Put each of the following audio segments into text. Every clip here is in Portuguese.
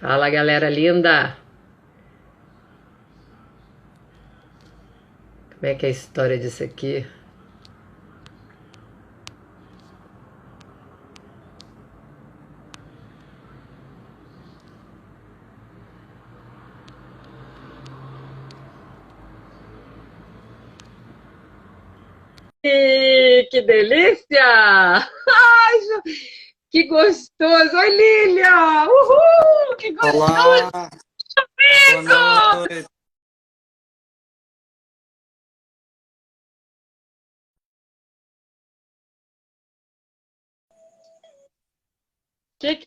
Fala, galera linda! Como é que é a história disso aqui? Que delícia! Ai, que gostoso! Oi, Lília! Uhul! Que gostoso! Olá, boa noite.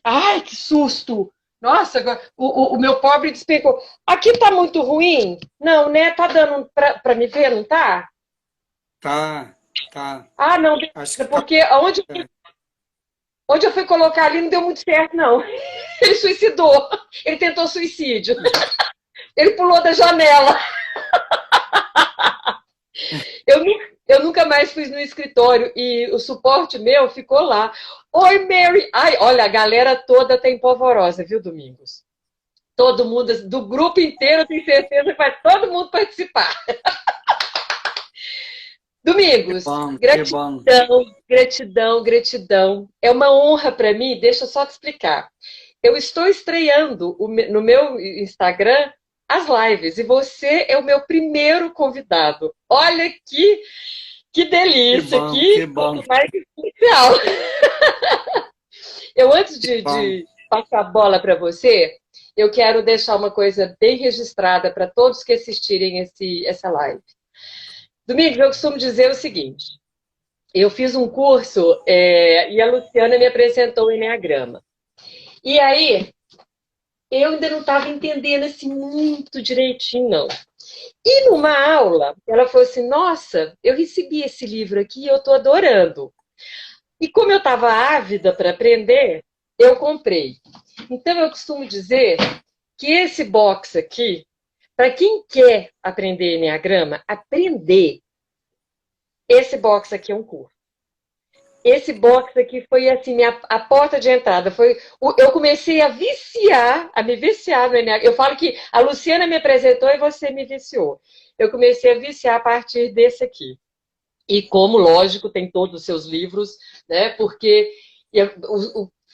Ai, que susto! Nossa, o meu pobre despegou. Aqui tá muito ruim? Não, né? Tá dando pra me ver, não tá? Tá, tá. Ah, não, Acho que beleza, tá. porque onde eu fui colocar ali não deu muito certo, não. Ele suicidou. Ele tentou suicídio. Ele pulou da janela. Eu, eu nunca mais fui no escritório e o suporte meu ficou lá. Oi, Mary! Ai, olha, a galera toda tem polvorosa, viu, Domingos? Todo mundo, do grupo inteiro, eu tenho certeza que vai todo mundo participar. Que Domingos, bom, que bom. gratidão, gratidão, gratidão. É uma honra para mim, deixa eu só te explicar. Eu estou estreando no meu Instagram as lives e você é o meu primeiro convidado. Olha que Que delícia, bom, que que bom, coisa mais especial. Eu, antes que bom. de passar a bola para você, eu quero deixar uma coisa bem registrada para todos que assistirem essa live. Domingos, eu costumo dizer o seguinte: eu fiz um curso e a Luciana me apresentou o Enneagrama. E aí, eu ainda não estava entendendo assim muito direitinho, não. E numa aula, ela falou assim: Nossa, eu recebi esse livro aqui e eu estou adorando. E como eu estava ávida para aprender, eu comprei. Então, eu costumo dizer que esse box aqui, para quem quer aprender Enneagrama, aprender, esse box aqui é um curso. Esse box aqui foi assim a porta de entrada. Eu comecei a me viciar no Enneagrama. Eu falo que a Luciana me apresentou e você me viciou. Eu comecei a viciar a partir desse aqui. E como, lógico, tem todos os seus livros, né? Porque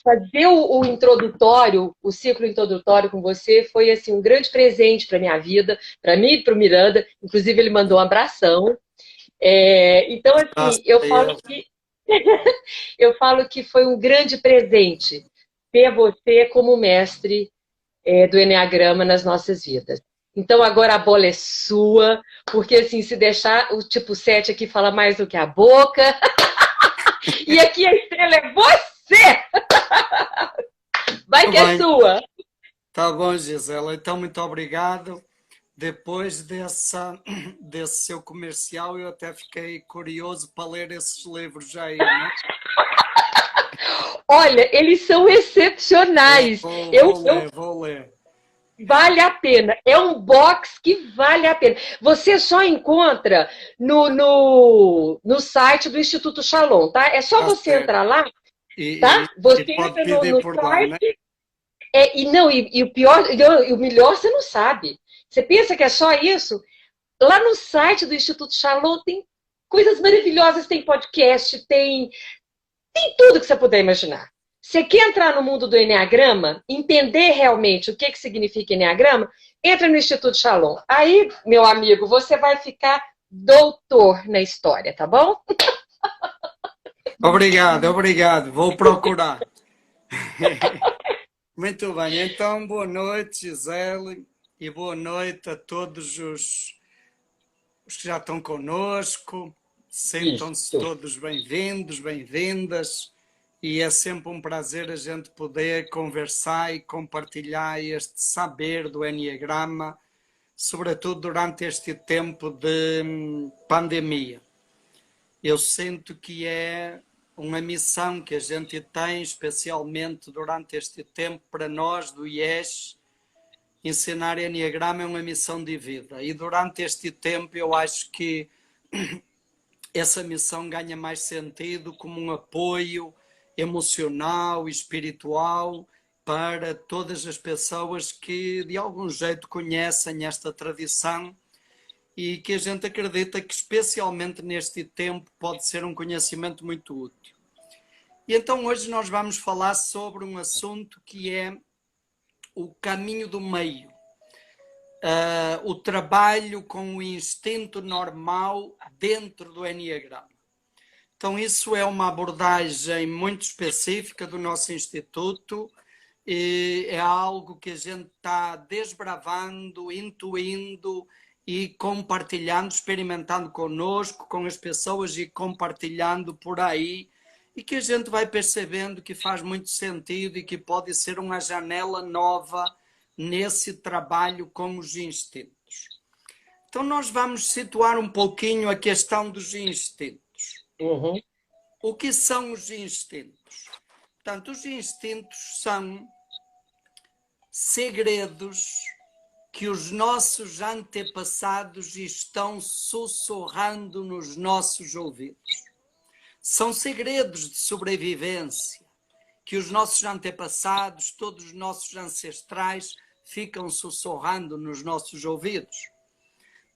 fazer o introdutório, o ciclo introdutório com você foi assim um grande presente para minha vida, para mim e para o Miranda. Inclusive ele mandou um abração. Então Graças assim, eu a falo Deus. que eu falo que foi um grande presente ter você como mestre do Enneagrama nas nossas vidas. Então agora a bola é sua, porque assim, se deixar o tipo 7 aqui fala mais do que a boca, e aqui a estrela é você! Vai Tá que é bem, sua! tá bom, Gisela. Então, muito obrigado. Depois desse seu comercial, eu até fiquei curioso para ler esses livros aí, né? Olha, eles são excepcionais. Vou ler, vou ler. Vale a pena. É um box que vale a pena. Você só encontra no site do Instituto Shalom, tá? É só Está você certo. entrar lá, E, tá? e, e Você pode entra pedir no por lá, né? site e não, e o pior, e o melhor você não sabe. Você pensa que é só isso? Lá no site do Instituto Shalom tem coisas maravilhosas, tem podcast, tem tudo que você puder imaginar. Você quer entrar no mundo do Enneagrama, entender realmente o que significa Enneagrama, entra no Instituto Shalom. Aí, meu amigo, você vai ficar doutor na história, tá bom? Obrigado, obrigado. Vou procurar. Muito bem, então boa noite, Gisele, e boa noite a todos os que já estão connosco. Sintam-se Isso. todos bem-vindos, bem-vindas, e é sempre um prazer a gente poder conversar e compartilhar este saber do Enneagrama, sobretudo durante este tempo de pandemia. Eu sinto que é uma missão que a gente tem, especialmente durante este tempo, para nós do IES. Ensinar Enneagrama é uma missão de vida. E durante este tempo eu acho que essa missão ganha mais sentido como um apoio emocional, espiritual para todas as pessoas que de algum jeito conhecem esta tradição e que a gente acredita que especialmente neste tempo pode ser um conhecimento muito útil. E então hoje nós vamos falar sobre um assunto que é o caminho do meio. O trabalho com o instinto normal dentro do Enneagrama. Então isso é uma abordagem muito específica do nosso Instituto e é algo que a gente está desbravando, intuindo e compartilhando, experimentando conosco, com as pessoas e compartilhando por aí, e que a gente vai percebendo que faz muito sentido e que pode ser uma janela nova nesse trabalho com os instintos. Então nós vamos situar um pouquinho a questão dos instintos. Uhum. O que são os instintos? Portanto, os instintos são segredos que os nossos antepassados estão sussurrando nos nossos ouvidos. São segredos de sobrevivência que os nossos antepassados, todos os nossos ancestrais, ficam sussurrando nos nossos ouvidos.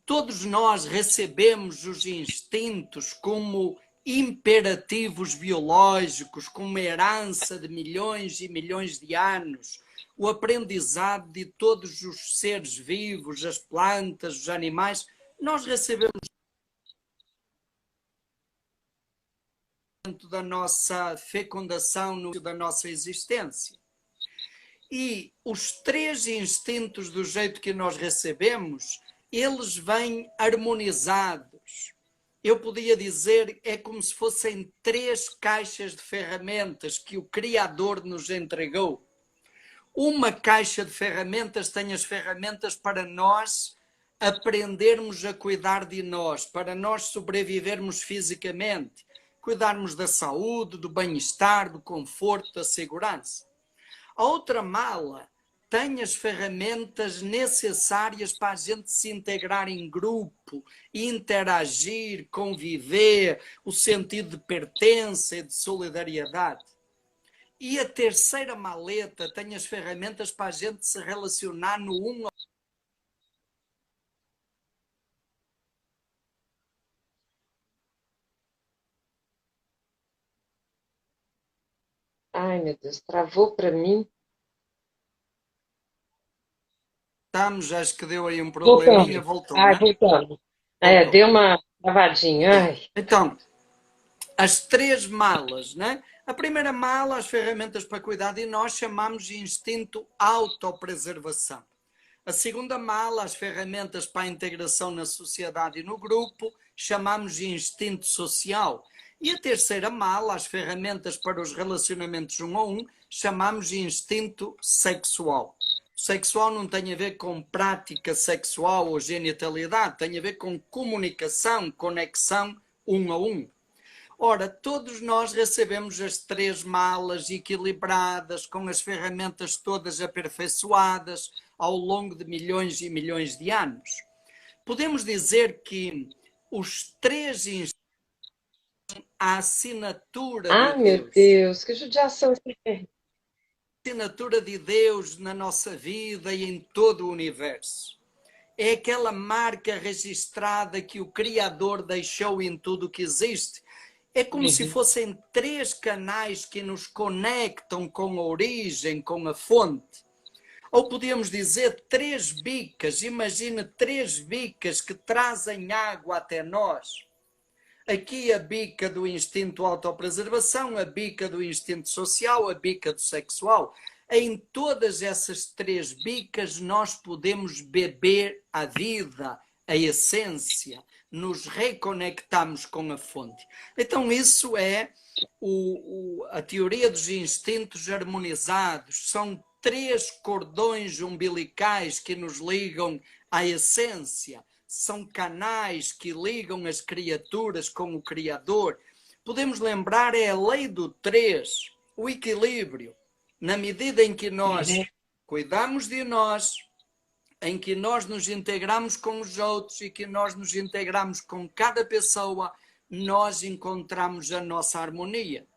Todos nós recebemos os instintos como imperativos biológicos, como herança de milhões e milhões de anos, o aprendizado de todos os seres vivos, as plantas, os animais. Nós recebemos dentro da nossa fecundação, da nossa existência. E os três instintos, do jeito que nós recebemos, eles vêm harmonizados. Eu podia dizer, é como se fossem três caixas de ferramentas que o Criador nos entregou. Uma caixa de ferramentas tem as ferramentas para nós aprendermos a cuidar de nós, para nós sobrevivermos fisicamente, cuidarmos da saúde, do bem-estar, do conforto, da segurança. A outra mala tem as ferramentas necessárias para a gente se integrar em grupo, interagir, conviver, o sentido de pertença e de solidariedade. E a terceira maleta tem as ferramentas para a gente se relacionar no um. Ai, meu Deus, travou para mim. Estamos, acho que deu aí um probleminha, voltou, Ai, né? voltando. Voltou. Deu uma travadinha. Ai. Então, as três malas, né? A primeira mala, as ferramentas para cuidar de nós, chamamos de instinto autopreservação. A segunda mala, as ferramentas para a integração na sociedade e no grupo, chamamos de instinto social. E a terceira mala, as ferramentas para os relacionamentos um a um, chamamos de instinto sexual. O sexual não tem a ver com prática sexual ou genitalidade, tem a ver com comunicação, conexão um a um. Ora, todos nós recebemos as três malas equilibradas, com as ferramentas todas aperfeiçoadas ao longo de milhões e milhões de anos. Podemos dizer que os três instintos são a assinatura de Deus. Meu Deus, que judiação. A assinatura de Deus na nossa vida e em todo o universo. É aquela marca registrada que o Criador deixou em tudo o que existe. É como se fossem três canais que nos conectam com a origem, com a fonte. Ou podíamos dizer três bicas. Imagine três bicas que trazem água até nós. Aqui a bica do instinto autopreservação, a bica do instinto social, a bica do sexual. Em todas essas três bicas nós podemos beber a vida, a essência, nos reconectamos com a fonte. Então isso é a teoria dos instintos harmonizados. São três cordões umbilicais que nos ligam à essência. São canais que ligam as criaturas com o Criador. Podemos lembrar, é a lei do três, o equilíbrio. Na medida em que nós cuidamos de nós, em que nós nos integramos com os outros e que nós nos integramos com cada pessoa, nós encontramos a nossa harmonia.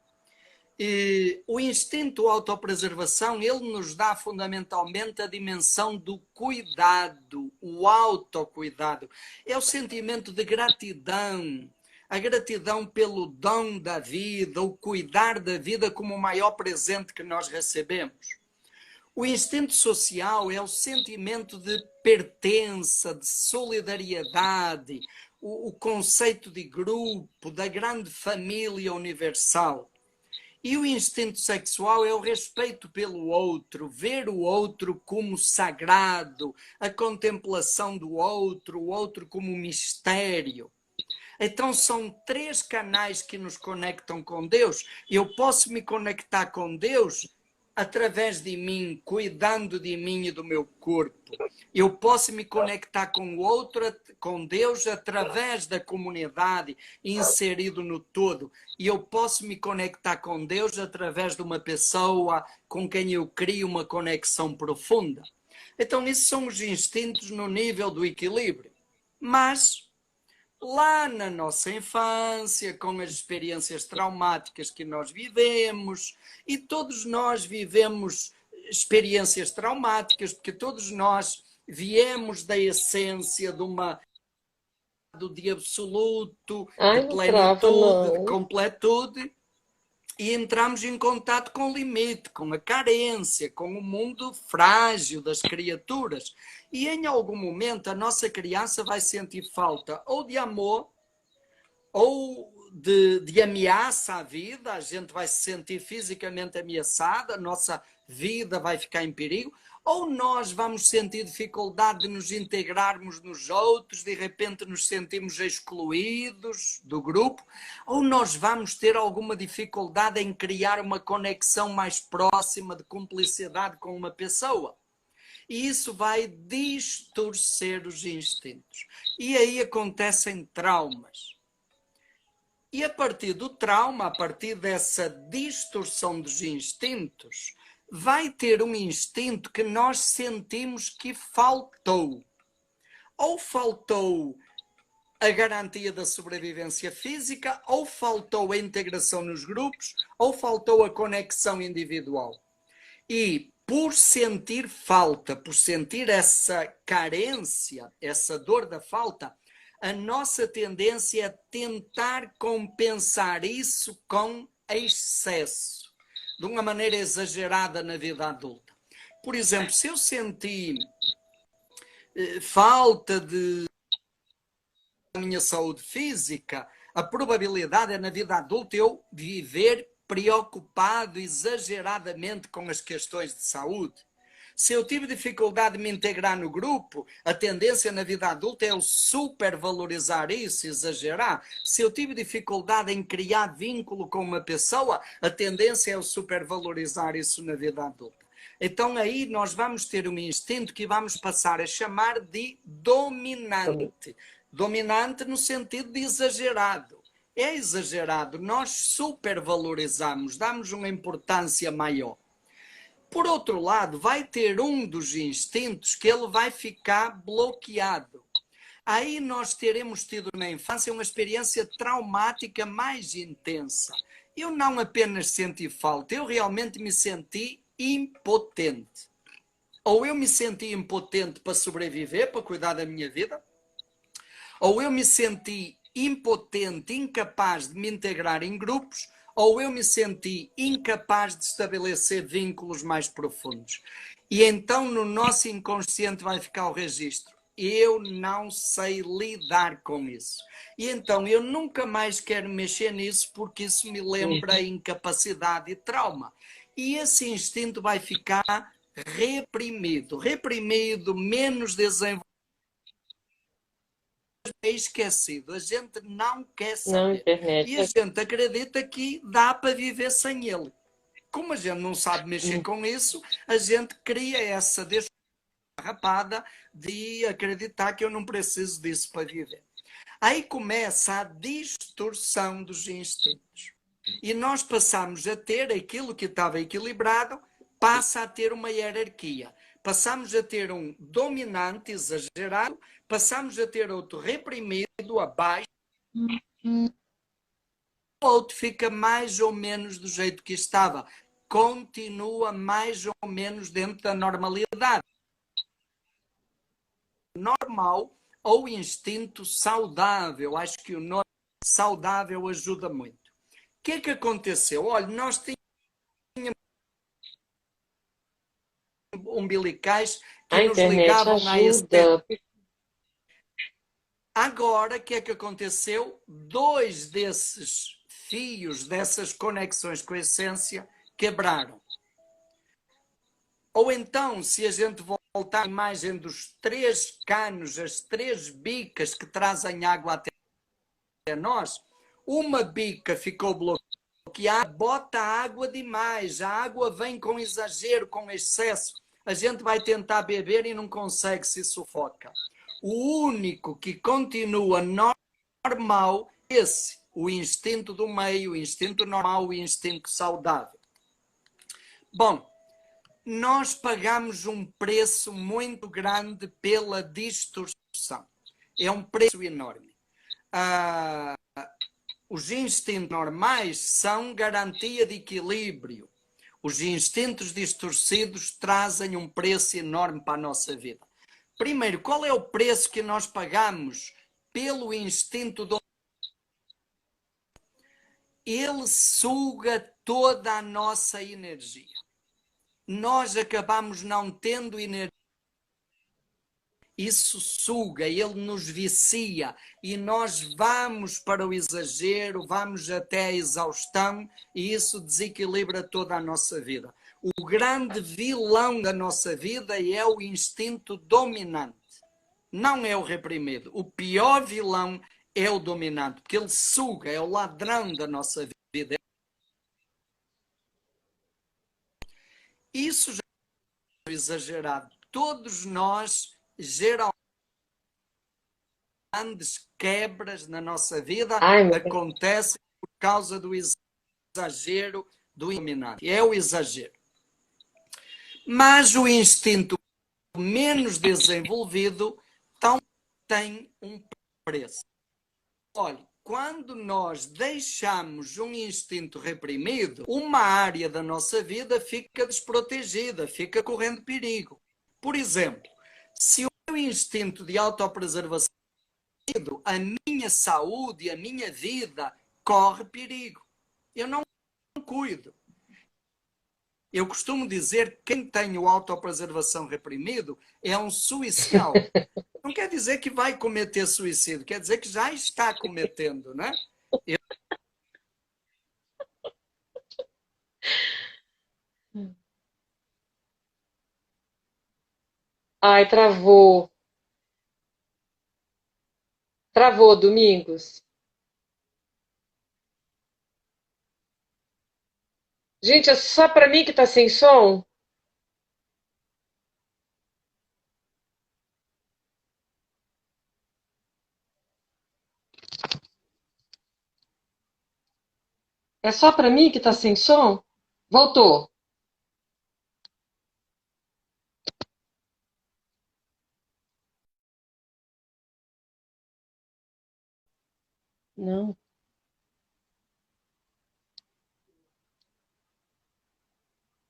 E o instinto de autopreservação, ele nos dá fundamentalmente a dimensão do cuidado, o autocuidado. É o sentimento de gratidão, a gratidão pelo dom da vida, o cuidar da vida como o maior presente que nós recebemos. O instinto social é o sentimento de pertença, de solidariedade, o conceito de grupo, da grande família universal. E o instinto sexual é o respeito pelo outro, ver o outro como sagrado, a contemplação do outro, o outro como mistério. Então são 3 canais que nos conectam com Deus. Eu posso me conectar com Deus através de mim, cuidando de mim e do meu corpo. Eu posso me conectar com o outro, com Deus, através da comunidade, inserido no todo. E eu posso me conectar com Deus através de uma pessoa com quem eu crio uma conexão profunda. Então, esses são os instintos no nível do equilíbrio. Mas lá na nossa infância, com as experiências traumáticas que nós vivemos, e todos nós vivemos experiências traumáticas, porque todos nós viemos da essência de absoluto, de Ai, não trava, plenitude, de não. completude, e entramos em contato com o limite, com a carência, com o mundo frágil das criaturas. E em algum momento a nossa criança vai sentir falta ou de amor, ou de ameaça à vida, a gente vai se sentir fisicamente ameaçada, a nossa vida vai ficar em perigo, ou nós vamos sentir dificuldade de nos integrarmos nos outros, de repente nos sentimos excluídos do grupo, ou nós vamos ter alguma dificuldade em criar uma conexão mais próxima de cumplicidade com uma pessoa. E isso vai distorcer os instintos. E aí acontecem traumas. E a partir do trauma, a partir dessa distorção dos instintos, vai ter um instinto que nós sentimos que faltou. Ou faltou a garantia da sobrevivência física, ou faltou a integração nos grupos, ou faltou a conexão individual. E por sentir falta, por sentir essa carência, essa dor da falta, a nossa tendência é tentar compensar isso com excesso, de uma maneira exagerada na vida adulta. Por exemplo, se eu senti falta de minha saúde física, a probabilidade é na vida adulta eu viver preocupado exageradamente com as questões de saúde. Se eu tive dificuldade de me integrar no grupo, a tendência na vida adulta é eu supervalorizar isso, exagerar. Se eu tive dificuldade em criar vínculo com uma pessoa, a tendência é eu supervalorizar isso na vida adulta. Então aí nós vamos ter um instinto que vamos passar a chamar de dominante. Dominante no sentido de exagerado. É exagerado, nós supervalorizamos, damos uma importância maior. Por outro lado, vai ter um dos instintos que ele vai ficar bloqueado. Aí nós teremos tido na infância uma experiência traumática mais intensa. Eu não apenas senti falta, eu realmente me senti impotente. Ou eu me senti impotente para sobreviver, para cuidar da minha vida, ou eu me senti impotente, incapaz de me integrar em grupos, ou eu me senti incapaz de estabelecer vínculos mais profundos. E então no nosso inconsciente vai ficar o registro. Eu não sei lidar com isso. E então eu nunca mais quero mexer nisso porque isso me lembra incapacidade e trauma. E esse instinto vai ficar reprimido, menos desenvolvido, esquecido. A gente não quer Não, saber. internet. E a gente acredita que dá para viver sem ele. Como a gente não sabe mexer com isso, a gente cria essa rapada de acreditar que eu não preciso disso para viver. Aí começa a distorção dos instintos. E nós passamos a ter aquilo que estava equilibrado, passa a ter uma hierarquia. Passamos a ter um dominante exagerado, passamos a ter outro reprimido abaixo. outro fica mais ou menos do jeito que estava. Continua mais ou menos dentro da normalidade. Normal ou instinto saudável. Acho que o nome saudável ajuda muito. O que é que aconteceu? Olha, nós tínhamos umbilicais que A nos internet ligavam a esse tempo. ajuda. Agora, o que é que aconteceu? Dois desses fios, dessas conexões com a essência, quebraram. Ou então, se a gente voltar à imagem dos três canos, as três bicas que trazem água até nós, uma bica ficou bloqueada, bota água demais, a água vem com exagero, com excesso, a gente vai tentar beber e não consegue, se sufoca. O único que continua normal é esse, o instinto do meio, o instinto normal, o instinto saudável. Bom, nós pagamos um preço muito grande pela distorção. É um preço enorme. Os instintos normais são garantia de equilíbrio. Os instintos distorcidos trazem um preço enorme para a nossa vida. Primeiro, qual é o preço que nós pagamos pelo instinto do... Ele suga toda a nossa energia. Nós acabamos não tendo energia. Isso suga, ele nos vicia e nós vamos para o exagero, vamos até a exaustão e isso desequilibra toda a nossa vida. O grande vilão da nossa vida é o instinto dominante, não é o reprimido. O pior vilão é o dominante, porque ele suga, é o ladrão da nossa vida. Isso já é exagerado. Todos nós, geralmente, grandes quebras na nossa vida acontecem por causa do exagero do dominante. É o exagero. Mas o instinto menos desenvolvido tem um preço. Olha, quando nós deixamos um instinto reprimido, uma área da nossa vida fica desprotegida, fica correndo perigo. Por exemplo, se o meu instinto de autopreservação, a minha saúde, a minha vida corre perigo. Eu não cuido. Eu costumo dizer que quem tem o autopreservação reprimido é um suicial. Não quer dizer que vai cometer suicídio, quer dizer que já está cometendo, né? Ai, travou. Travou, Domingos. Gente, é só para mim que tá sem som? É só para mim que tá sem som? Voltou. Não.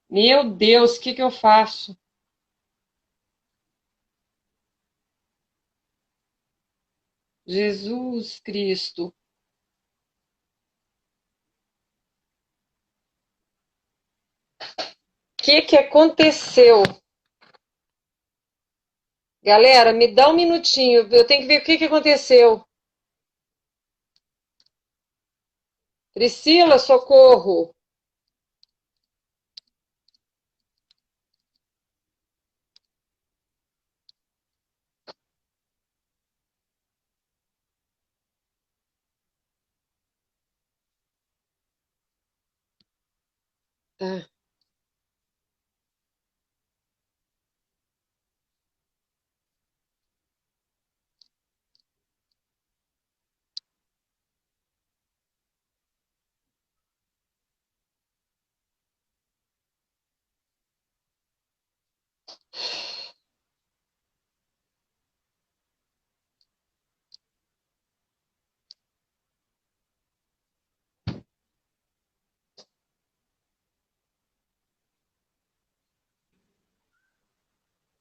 Meu Deus, o que que eu faço? Jesus Cristo. O que que aconteceu? Galera, me dá um minutinho. Eu tenho que ver o que que aconteceu. Priscila, socorro. Tá.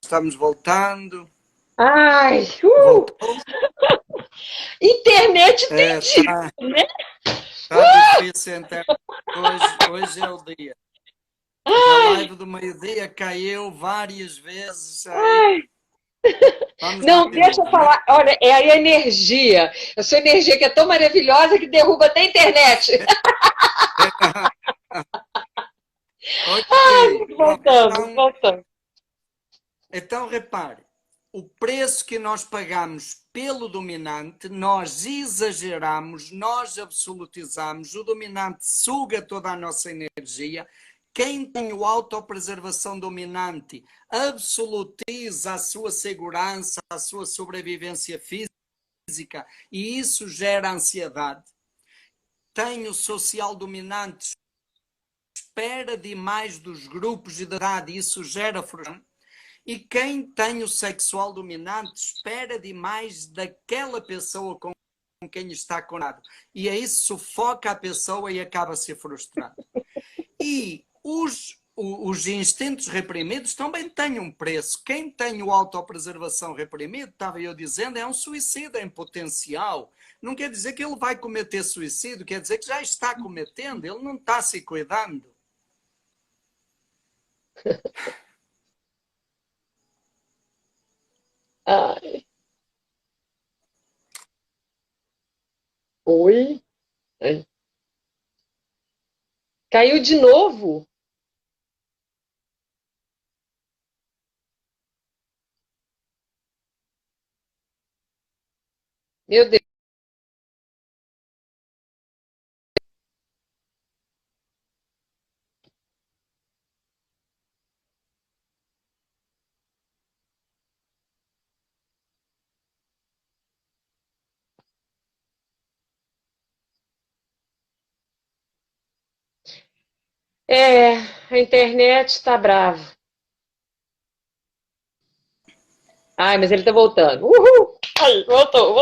estamos voltando. Ai, Voltou? internet tem disso, né? Está difícil a internet. Hoje é o dia. A live do meio-dia caiu várias vezes. Aí. Vamos lá Não, de deixa eu novo, falar. Olha, é a energia. A sua energia que é tão maravilhosa que derruba até a internet. Ok. Voltamos. Então, repare. O preço que nós pagamos pelo dominante, nós exageramos, nós absolutizamos, o dominante suga toda a nossa energia. Quem tem o autopreservação dominante absolutiza a sua segurança, a sua sobrevivência física e isso gera ansiedade. Tem o social dominante, espera demais dos grupos de idade e isso gera frustração. E quem tem o sexual dominante espera demais daquela pessoa com quem está conectado. E aí sufoca a pessoa e acaba se frustrando. E os instintos reprimidos também têm um preço. Quem tem o autopreservação reprimido, estava eu dizendo, é um suicida em potencial. Não quer dizer que ele vai cometer suicídio, quer dizer que já está cometendo, ele não está se cuidando. Ai. Oi? Ai. Caiu de novo? Meu Deus. É, a internet está brava. Ai, mas ele está voltando. Uhul! Ai, voltou.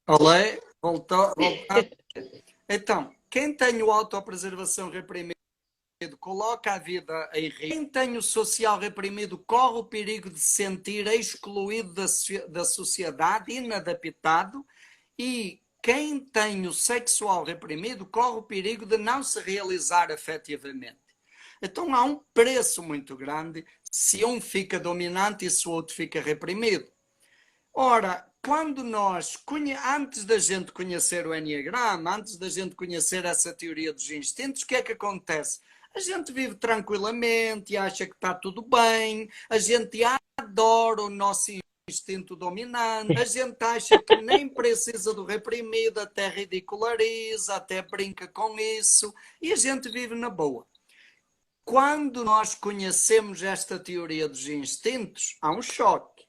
Olé, voltou. Então, quem tem o autopreservação reprimido coloca a vida em risco. Quem tem o social reprimido corre o perigo de se sentir excluído da sociedade, inadaptado, e quem tem o sexual reprimido corre o perigo de não se realizar afetivamente. Então há um preço muito grande se um fica dominante e se o outro fica reprimido. Ora, quando nós, antes da gente conhecer o Enneagrama, antes da gente conhecer essa teoria dos instintos, o que é que acontece? A gente vive tranquilamente, acha que está tudo bem, a gente adora o nosso instinto dominante, a gente acha que nem precisa do reprimido, até ridiculariza, até brinca com isso, e a gente vive na boa. Quando nós conhecemos esta teoria dos instintos, há um choque.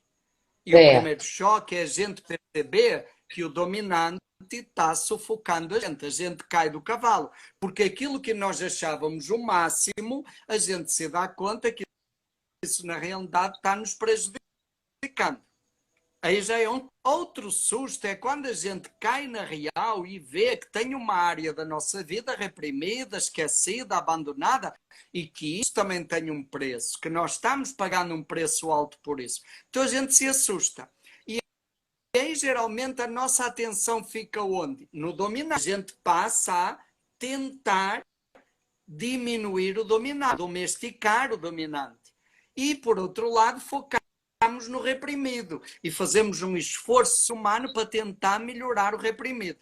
E o primeiro choque é a gente perceber que o dominante está sufocando a gente cai do cavalo, porque aquilo que nós achávamos o máximo, a gente se dá conta que isso na realidade está nos prejudicando. Aí já é outro susto, é quando a gente cai na real e vê que tem uma área da nossa vida reprimida, esquecida, abandonada, e que isso também tem um preço, que nós estamos pagando um preço alto por isso. Então a gente se assusta. E aí geralmente a nossa atenção fica onde? No dominante. A gente passa a tentar diminuir o dominante, domesticar o dominante. E por outro lado, focar no reprimido e fazemos um esforço humano para tentar melhorar o reprimido.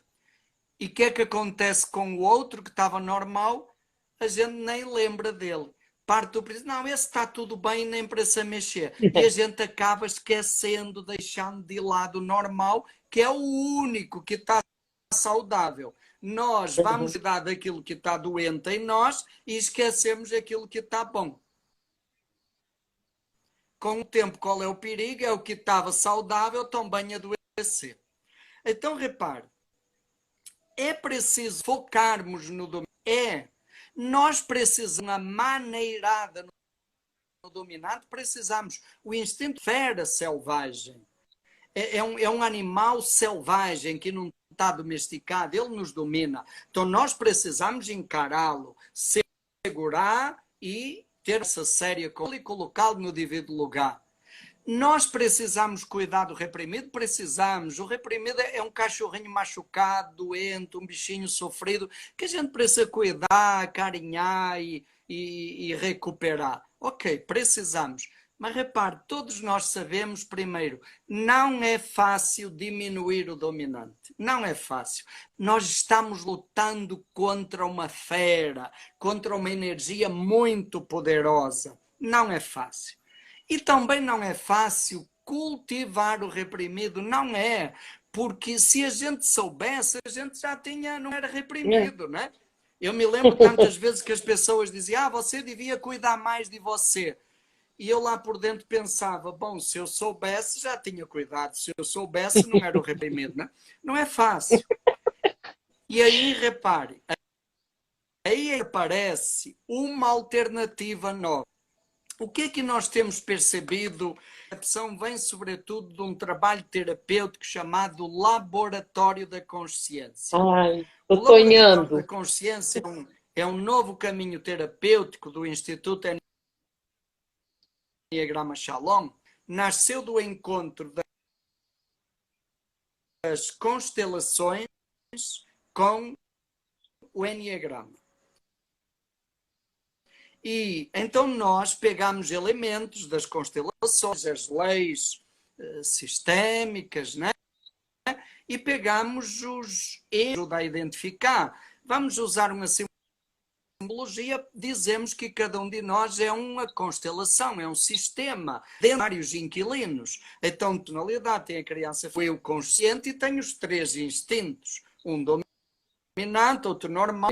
E o que é que acontece com o outro que estava normal? A gente nem lembra dele. Parte do princípio, não, esse está tudo bem, nem precisa mexer. E a gente acaba esquecendo, deixando de lado o normal, que é o único que está saudável. Nós vamos cuidar daquilo que está doente em nós e esquecemos aquilo que está bom. Com o tempo, qual é o perigo? É o que estava saudável também adoecer. Então, repare, é preciso focarmos no domínio. Nós precisamos, uma maneirada no dominante, precisamos. O instinto fera selvagem. É um animal selvagem que não está domesticado, ele nos domina. Então, nós precisamos encará-lo, segurar e ter essa séria e colocá-lo no devido lugar. Nós precisamos cuidar do reprimido? Precisamos. O reprimido é um cachorrinho machucado, doente, um bichinho sofrido, que a gente precisa cuidar, carinhar e recuperar. Ok, precisamos. Mas repare, todos nós sabemos, primeiro, não é fácil diminuir o dominante. Não é fácil. Nós estamos lutando contra uma fera, contra uma energia muito poderosa. Não é fácil. E também não é fácil cultivar o reprimido, não é, porque se a gente soubesse, a gente já tinha, não era reprimido, né? Eu me lembro tantas vezes que as pessoas diziam, você devia cuidar mais de você. E eu lá por dentro pensava, bom, se eu soubesse, já tinha cuidado, se eu soubesse, não era o reprimido, né? Não é fácil. E aí, repare, aí aparece uma alternativa nova. O que é que nós temos percebido? A percepção vem sobretudo de um trabalho terapêutico chamado Laboratório da Consciência. Ai, O tô Laboratório sonhando. da Consciência é um novo caminho terapêutico do Instituto Enneagrama Shalom. Nasceu do encontro das constelações com o Enneagrama. E então nós pegamos elementos das constelações, as leis sistémicas, né? E pegamos os erros a identificar. Vamos usar uma simbologia, dizemos que cada um de nós é uma constelação, é um sistema, de vários inquilinos. Então, tonalidade tem a criança, foi o consciente e tem os 3 instintos, um dominante, outro normal.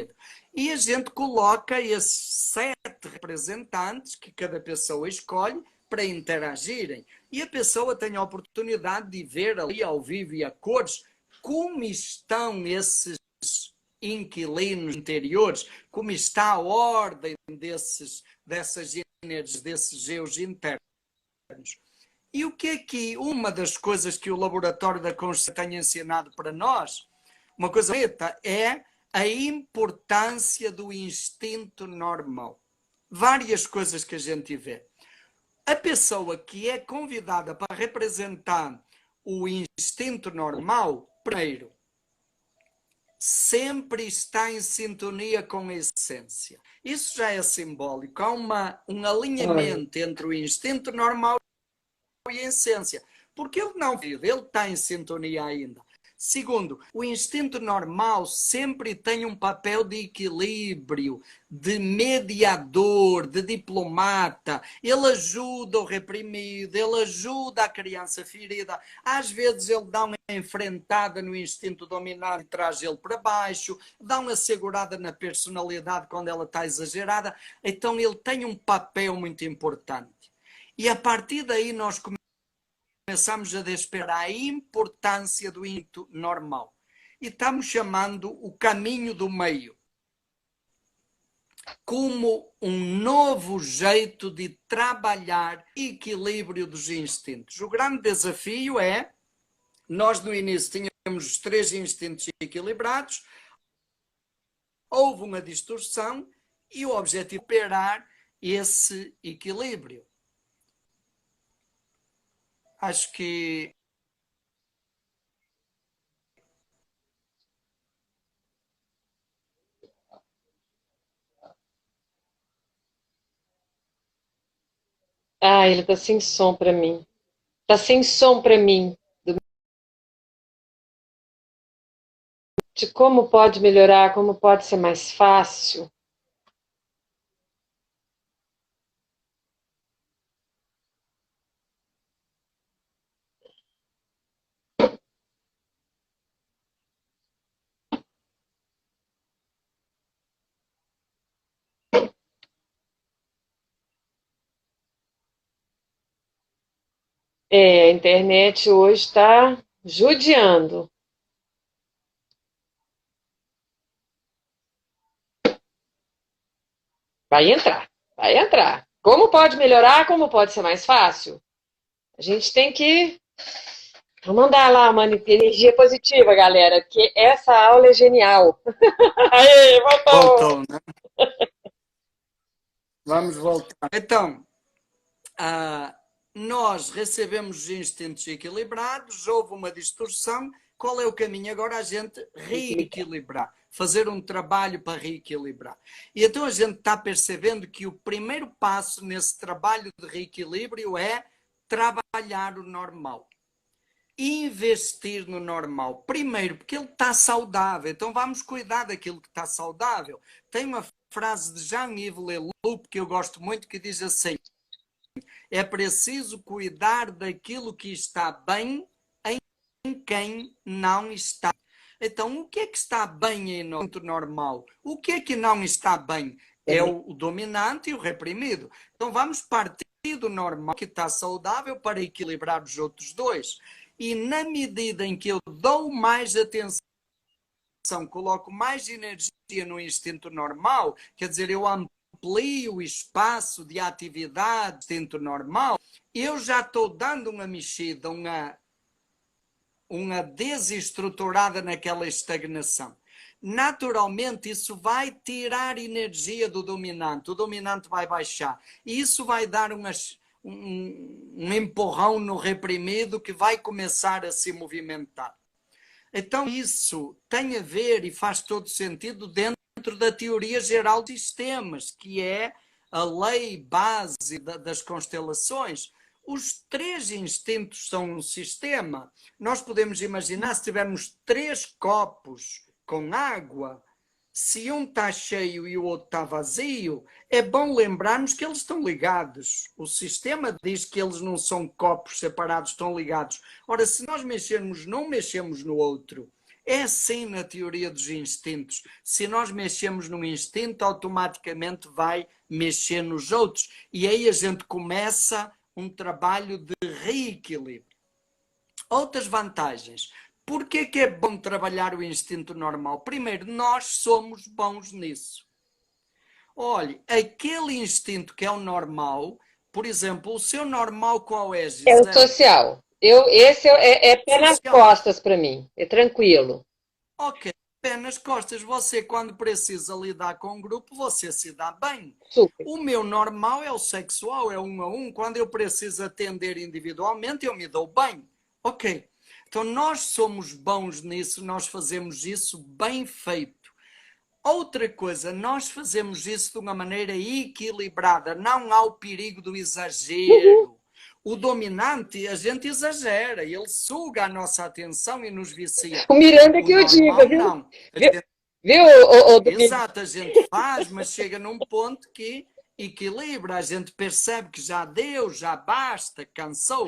E a gente coloca esses 7 representantes que cada pessoa escolhe para interagirem. E a pessoa tem a oportunidade de ver ali ao vivo e a cores como estão esses inquilinos interiores, como está a ordem dessas energias, desses eus internos. E o que é que uma das coisas que o Laboratório da Consciência tem ensinado para nós, uma coisa é a importância do instinto normal. Várias coisas que a gente vê. A pessoa que é convidada para representar o instinto normal, primeiro, sempre está em sintonia com a essência. Isso já é simbólico. Há um alinhamento entre o instinto normal e a essência. Porque ele não vive, ele está em sintonia ainda. Segundo, o instinto normal sempre tem um papel de equilíbrio, de mediador, de diplomata. Ele ajuda o reprimido, ele ajuda a criança ferida. Às vezes ele dá uma enfrentada no instinto dominante e traz ele para baixo, dá uma segurada na personalidade quando ela está exagerada. Então ele tem um papel muito importante. E a partir daí nós começamos a despertar a importância do instinto normal. E estamos chamando o caminho do meio como um novo jeito de trabalhar equilíbrio dos instintos. O grande desafio é, nós no início tínhamos os 3 instintos equilibrados, houve uma distorção e o objetivo é recuperar esse equilíbrio. Acho que Ah, ele tá sem som para mim. Tá sem som para mim. De como pode melhorar, como pode ser mais fácil. É, a internet hoje está judiando. Vai entrar, vai entrar. Como pode melhorar, como pode ser mais fácil? A gente tem que mandar lá uma energia positiva, galera, que essa aula é genial. Aê, voltou! voltou, né? Vamos voltar. Então, nós recebemos os instintos equilibrados, houve uma distorção. Qual é o caminho? Agora a gente reequilibrar, fazer um trabalho para reequilibrar. E então a gente está percebendo que o primeiro passo nesse trabalho de reequilíbrio é trabalhar o normal. Investir no normal. Primeiro, porque ele está saudável. Então vamos cuidar daquilo que está saudável. Tem uma frase de Jean-Yves Leloup que eu gosto muito que diz assim: é preciso cuidar daquilo que está bem em quem não está. Então, o que é que está bem em normal? O que é que não está bem? É o dominante e o reprimido. Então, vamos partir do normal, que está saudável, para equilibrar os outros dois. E na medida em que eu dou mais atenção, coloco mais energia no instinto normal, quer dizer, eu amplio o espaço de atividade do instinto normal, eu já estou dando uma mexida, uma desestruturada naquela estagnação. Naturalmente, isso vai tirar energia do dominante. O dominante vai baixar. E isso vai dar um empurrão no reprimido que vai começar a se movimentar. Então, isso tem a ver e faz todo sentido dentro da teoria geral de sistemas, que é a lei base das constelações. Os 3 instintos são um sistema. Nós podemos imaginar, se tivermos 3 copos com água, se um está cheio e o outro está vazio, é bom lembrarmos que eles estão ligados. O sistema diz que eles não são copos separados, estão ligados. Ora, se nós mexermos num, mexemos no outro. É assim na teoria dos instintos. Se nós mexemos num instinto, automaticamente vai mexer nos outros. E aí a gente começa um trabalho de reequilíbrio. Outras vantagens. Por que é bom trabalhar o instinto normal? Primeiro, nós somos bons nisso. Olhe, aquele instinto que é o normal, por exemplo, o seu normal qual é, Gisele? É o social. Esse é pé nas costas para mim, é tranquilo. Ok, pé nas costas. Você, quando precisa lidar com um grupo, você se dá bem. Super. O meu normal é o sexual, é 1 a 1. Quando eu preciso atender individualmente, eu me dou bem. Ok. Então, nós somos bons nisso, nós fazemos isso bem feito. Outra coisa, nós fazemos isso de uma maneira equilibrada, não há o perigo do exagero. O dominante, a gente exagera, ele suga a nossa atenção e nos vicia. O Miranda que eu diga, viu? Não. Viu, Exato, a gente faz, mas chega num ponto que equilibra, a gente percebe que já deu, já basta, cansou.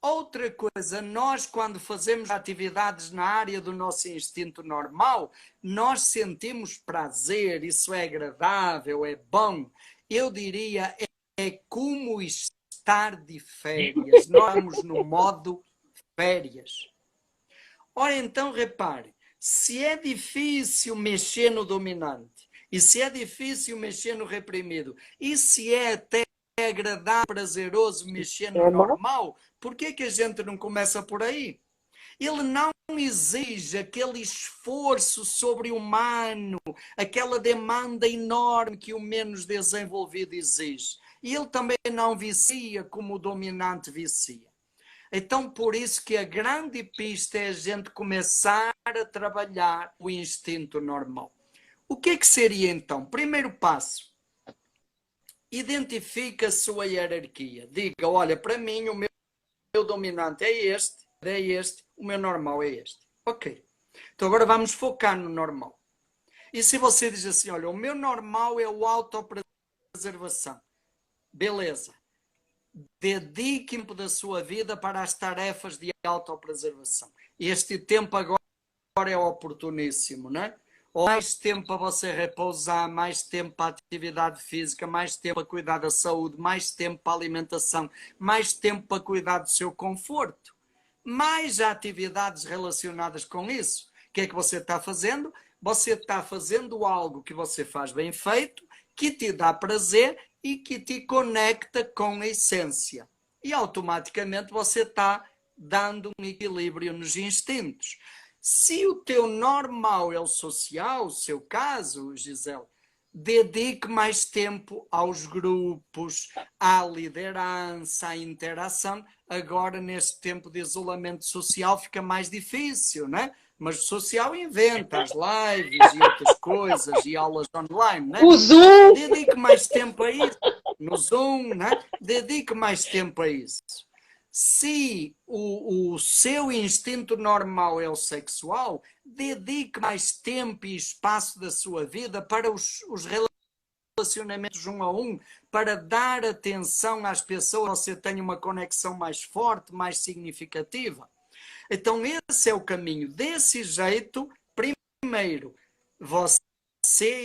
Outra coisa, nós quando fazemos atividades na área do nosso instinto normal, nós sentimos prazer, isso é agradável, é bom. Eu diria, é como estar de férias. Nós estamos no modo férias. Ora, então, repare, se é difícil mexer no dominante, e se é difícil mexer no reprimido, e se é até agradável, prazeroso mexer no normal, por que a gente não começa por aí? Ele não exige aquele esforço sobre-humano, aquela demanda enorme que o menos desenvolvido exige. E ele também não vicia como o dominante vicia. Então, por isso que a grande pista é a gente começar a trabalhar o instinto normal. O que é que seria então? Primeiro passo. Identifique a sua hierarquia. Diga, olha, para mim o meu dominante é este, o meu normal é este. Ok. Então agora vamos focar no normal. E se você diz assim, olha, o meu normal é o autopreservação. Beleza. Dedique tempo da sua vida para as tarefas de autopreservação. Este tempo agora é oportuníssimo, não é? Mais tempo para você repousar, mais tempo para a atividade física, mais tempo para cuidar da saúde, mais tempo para a alimentação, mais tempo para cuidar do seu conforto. Mais atividades relacionadas com isso. O que é que você está fazendo? Você está fazendo algo que você faz bem feito, que te dá prazer e que te conecta com a essência. E automaticamente você está dando um equilíbrio nos instintos. Se o teu normal é o social, o seu caso, Gisele, dedique mais tempo aos grupos, à liderança, à interação. Agora, neste tempo de isolamento social, fica mais difícil, né? Mas o social inventa as lives e outras coisas e aulas online, né? O Zoom! Dedique mais tempo a isso. No Zoom, né? Dedique mais tempo a isso. Se o seu instinto normal é o sexual, dedique mais tempo e espaço da sua vida para os relacionamentos um a um, para dar atenção às pessoas, você tem uma conexão mais forte, mais significativa. Então esse é o caminho. Desse jeito, primeiro, você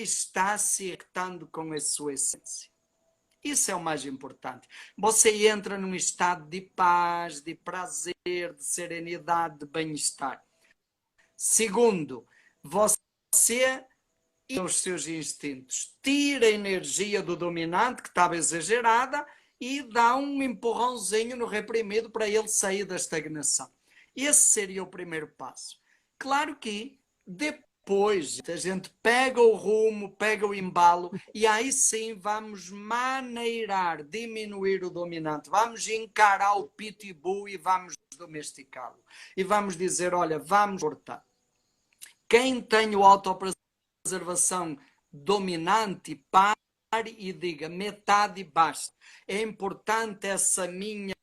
está se conectando com a sua essência. Isso é o mais importante. Você entra num estado de paz, de prazer, de serenidade, de bem-estar. Segundo, você e os seus instintos tira a energia do dominante, que estava exagerada, e dá um empurrãozinho no reprimido para ele sair da estagnação. Esse seria o primeiro passo. Claro que depois a gente pega o rumo, pega o embalo, e aí sim vamos maneirar, diminuir o dominante. Vamos encarar o pitbull e vamos domesticá-lo. E vamos dizer, olha, vamos cortar. Quem tem o autopreservação dominante, pare e diga, metade basta. É importante essa minha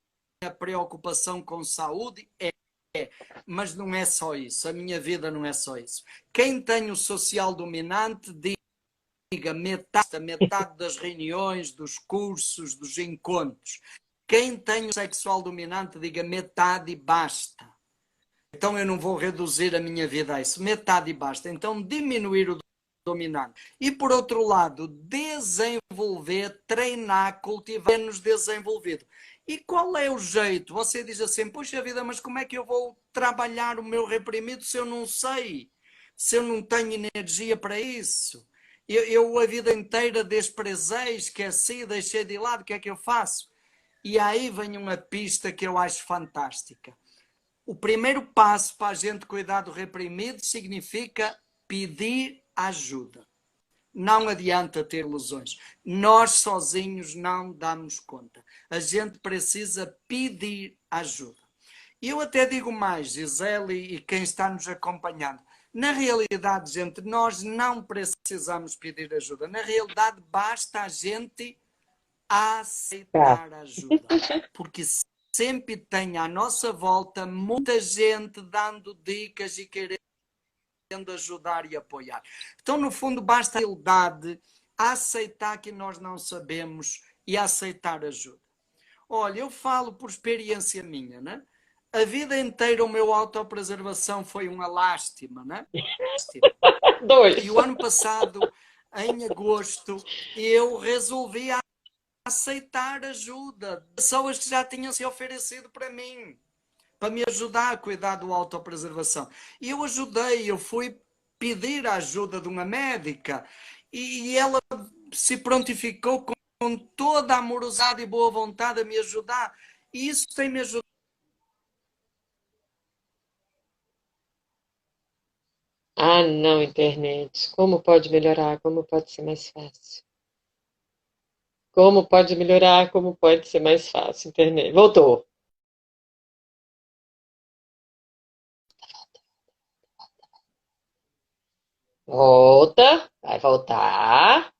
preocupação com saúde? É. Mas não é só isso. A minha vida não é só isso. Quem tem o social dominante, diga metade das reuniões, dos cursos, dos encontros. Quem tem o sexual dominante, diga metade basta. Então eu não vou reduzir a minha vida a isso. Metade basta. Então diminuir o dominante. E por outro lado, desenvolver, treinar, cultivar menos desenvolvido. E qual é o jeito? Você diz assim, puxa vida, mas como é que eu vou trabalhar o meu reprimido se eu não sei? Se eu não tenho energia para isso? Eu a vida inteira desprezei, esqueci, deixei de lado, o que é que eu faço? E aí vem uma pista que eu acho fantástica. O primeiro passo para a gente cuidar do reprimido significa pedir ajuda. Não adianta ter ilusões. Nós sozinhos não damos conta. A gente precisa pedir ajuda. E eu até digo mais, Gisele e quem está nos acompanhando. Na realidade, gente, nós não precisamos pedir ajuda. Na realidade, basta a gente aceitar ajuda. Porque sempre tem à nossa volta muita gente dando dicas e querendo ajudar e apoiar. Então, no fundo, basta a humildade, aceitar que nós não sabemos e aceitar ajuda. Olha, eu falo por experiência minha, né? A vida inteira o meu autopreservação foi uma lástima, né? Dois. E o ano passado, em agosto, eu resolvi aceitar ajuda de pessoas que já tinham se oferecido para mim, para me ajudar a cuidar do autopreservação. E eu ajudei, eu fui pedir a ajuda de uma médica e ela se prontificou com toda a amorosidade e boa vontade a me ajudar. E isso tem me ajudado. Ah, não, internet. Como pode melhorar? Como pode ser mais fácil? Como pode melhorar? Como pode ser mais fácil, internet? Voltou. Volta. Vai voltar.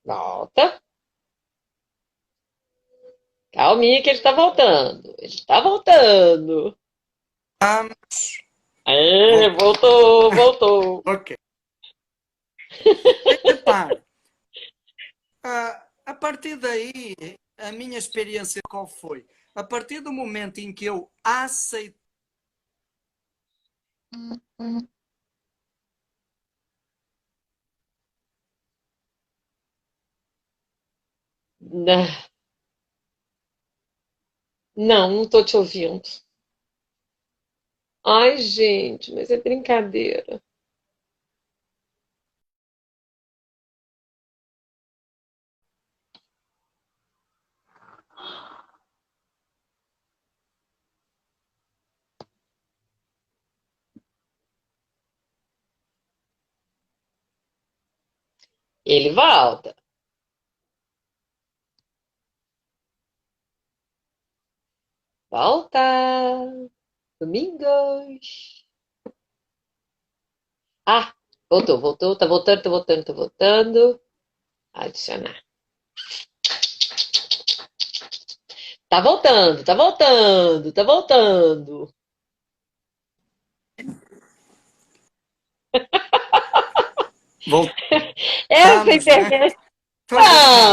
Volta. Calminha que ele está voltando. Ele está voltando. É, voltou, voltou. Ok. Repare, a partir daí, a minha experiência qual foi? A partir do momento em que eu aceitei. Não, não estou te ouvindo. Ai, gente, mas é brincadeira. Ele volta. Volta. Domingos. Ah, voltou. Tá voltando. Adicionar. Tá voltando. Voltamos, Essa né? internet. Então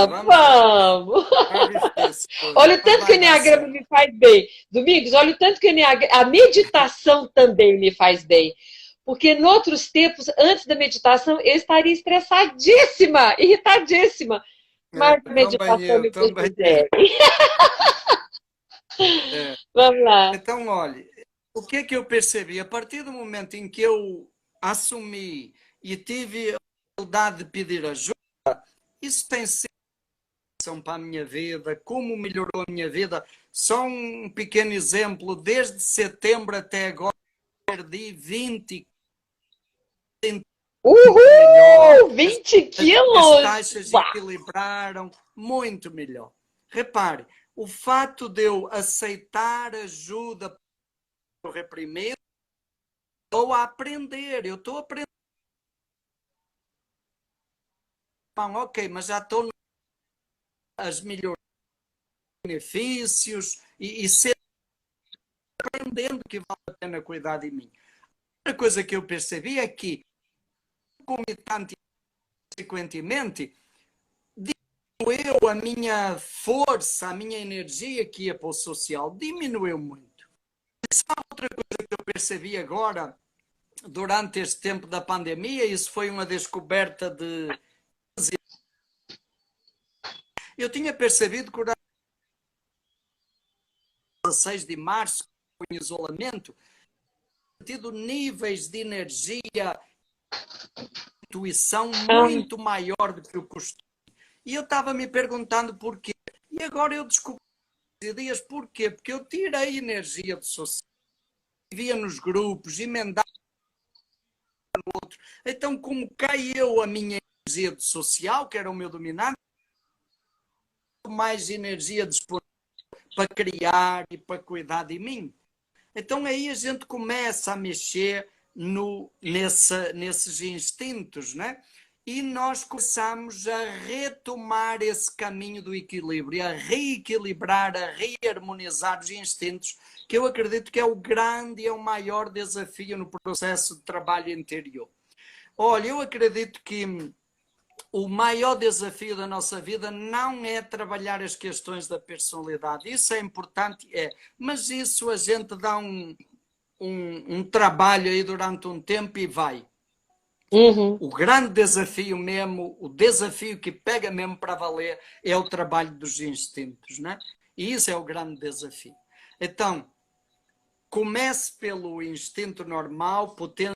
vamos lá. Vamos. Vamos ver se Olha o tanto que o vai dar Enneagrama certo. me faz bem. Domingos, olha o tanto que o Enneagrama... A meditação também me faz bem. Porque em outros tempos, antes da meditação, eu estaria estressadíssima, irritadíssima. Mas a meditação me puxa Também eu. zero. É. Vamos lá. Então, olha, o que é que eu percebi? A partir do momento em que eu assumi e tive a humildade de pedir ajuda, isso tem sido para a minha vida, como melhorou a minha vida. Só um pequeno exemplo, desde setembro até agora, perdi 20 melhor, Uhul! 20 as quilos! taxas Uau. equilibraram muito melhor. Repare, o fato de eu aceitar ajuda para o reprimido, estou a aprender, eu estou a aprender. Ok, mas já estou as melhores benefícios e ser aprendendo que vale a pena cuidar de mim. Outra coisa que eu percebi é que, concomitante e consequentemente, diminuiu a minha força, a minha energia que ia para o social, diminuiu muito. E sabe outra coisa que eu percebi agora, durante este tempo da pandemia, isso foi uma descoberta de... Eu tinha percebido que, 16 de março, em isolamento, tido níveis de energia, intuição muito maior do que o costume. E eu estava me perguntando porquê. E agora eu descobri dias porquê. Porque eu tirei energia do social, via nos grupos, emendava no outro. Então, como caiu a minha energia do social, que era o meu dominante, mais energia disponível para criar e para cuidar de mim. Então aí a gente começa a mexer nesses instintos, né? E nós começamos a retomar esse caminho do equilíbrio, a reequilibrar, a reharmonizar os instintos, que eu acredito que é o grande e é o maior desafio no processo de trabalho interior. Olha, eu acredito que o maior desafio da nossa vida não é trabalhar as questões da personalidade. Isso é importante, mas isso a gente dá um trabalho aí durante um tempo e vai. Uhum. O grande desafio mesmo, o desafio que pega mesmo para valer, é o trabalho dos instintos, né? E isso é o grande desafio. Então, comece pelo instinto normal, potência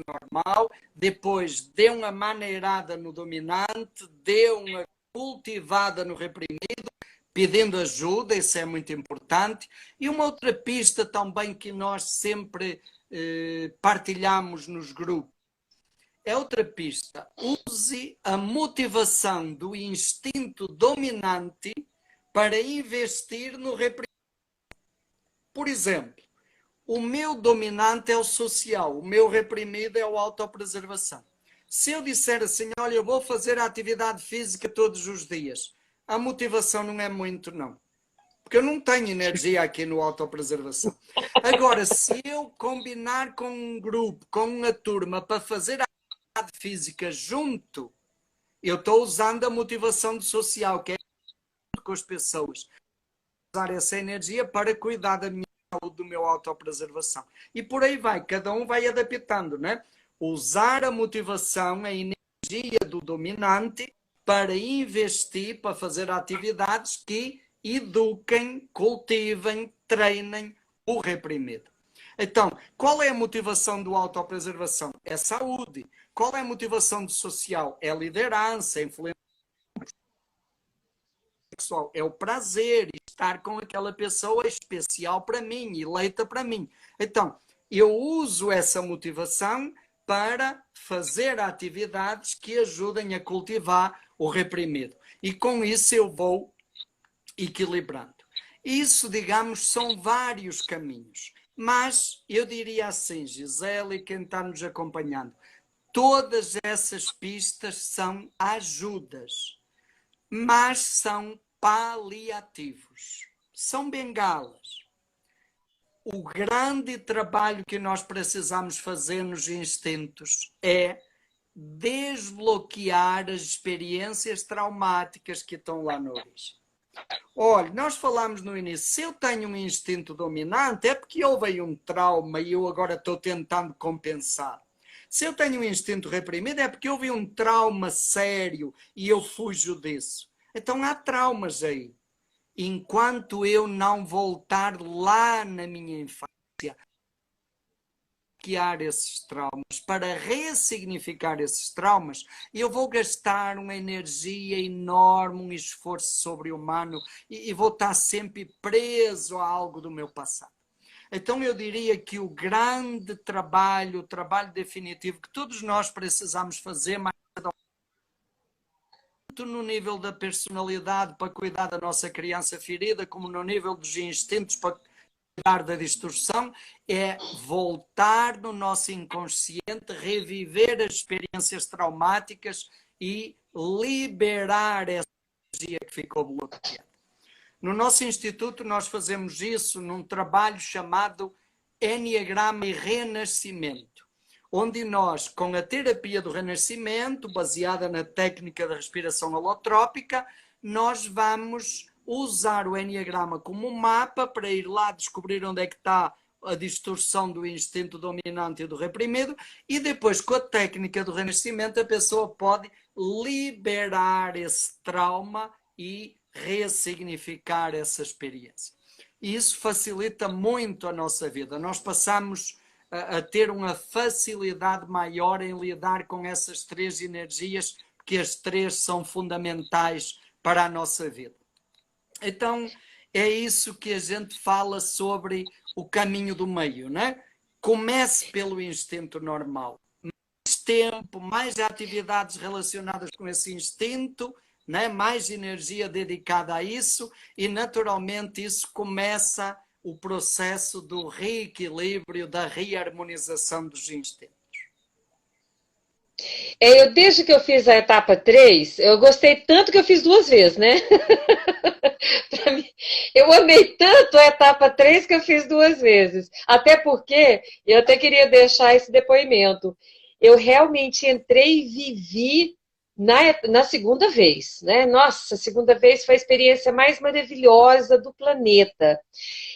normal, depois dê uma maneirada no dominante, dê uma cultivada no reprimido, pedindo ajuda, isso é muito importante. E uma outra pista também que nós sempre partilhamos nos grupos, é outra pista, use a motivação do instinto dominante para investir no reprimido. Por exemplo, o meu dominante é o social, o meu reprimido é a autopreservação. Se eu disser assim, olha, eu vou fazer a atividade física todos os dias, a motivação não é muito, não. Porque eu não tenho energia aqui no autopreservação. Agora, se eu combinar com um grupo, com uma turma, para fazer a atividade física junto, eu estou usando a motivação do social, que é com as pessoas. Usar essa energia para cuidar da minha saúde, do meu autopreservação. E por aí vai, cada um vai adaptando, né? Usar a motivação, a energia do dominante para investir, para fazer atividades que eduquem, cultivem, treinem o reprimido. Então, qual é a motivação do autopreservação? É saúde. Qual é a motivação do social? É liderança, é influência sexual. É o prazer, estar com aquela pessoa especial para mim, eleita para mim. Então, eu uso essa motivação para fazer atividades que ajudem a cultivar o reprimido. E com isso eu vou equilibrando. Isso, digamos, são vários caminhos. Mas eu diria assim, Gisele e quem está nos acompanhando, todas essas pistas são ajudas, mas são paliativos, são bengalas. O grande trabalho que nós precisamos fazer nos instintos é desbloquear as experiências traumáticas que estão lá na origem. Olha, nós falámos no início, se eu tenho um instinto dominante é porque houve aí um trauma e eu agora estou tentando compensar. Se eu tenho um instinto reprimido é porque houve um trauma sério e eu fujo disso. Então há traumas aí. Enquanto eu não voltar lá na minha infância, bloquear esses traumas, para ressignificar esses traumas, eu vou gastar uma energia enorme, um esforço sobre-humano e vou estar sempre preso a algo do meu passado. Então eu diria que o grande trabalho, o trabalho definitivo que todos nós precisamos fazer, mais tanto no nível da personalidade para cuidar da nossa criança ferida, como no nível dos instintos para cuidar da distorção, é voltar no nosso inconsciente, reviver as experiências traumáticas e liberar essa energia que ficou bloqueada. No nosso instituto nós fazemos isso num trabalho chamado Enneagrama e Renascimento, onde nós, com a terapia do renascimento, baseada na técnica da respiração holotrópica, nós vamos usar o Enneagrama como um mapa para ir lá descobrir onde é que está a distorção do instinto dominante e do reprimido, e depois, com a técnica do renascimento, a pessoa pode liberar esse trauma e ressignificar essa experiência. E isso facilita muito a nossa vida. Nós passamos a ter uma facilidade maior em lidar com essas três energias, porque as três são fundamentais para a nossa vida. Então, é isso que a gente fala sobre o caminho do meio, né? Comece pelo instinto normal. Mais tempo, mais atividades relacionadas com esse instinto, né? Mais energia dedicada a isso e, naturalmente, isso começa o processo do reequilíbrio, da reharmonização dos instintos. Desde que eu fiz a etapa 3, eu gostei tanto que eu fiz 2 vezes, né? Mim, eu amei tanto a etapa 3 que eu fiz 2 vezes. Até porque, eu até queria deixar esse depoimento, eu realmente entrei e vivi na segunda vez, né? Nossa, a segunda vez foi a experiência mais maravilhosa do planeta.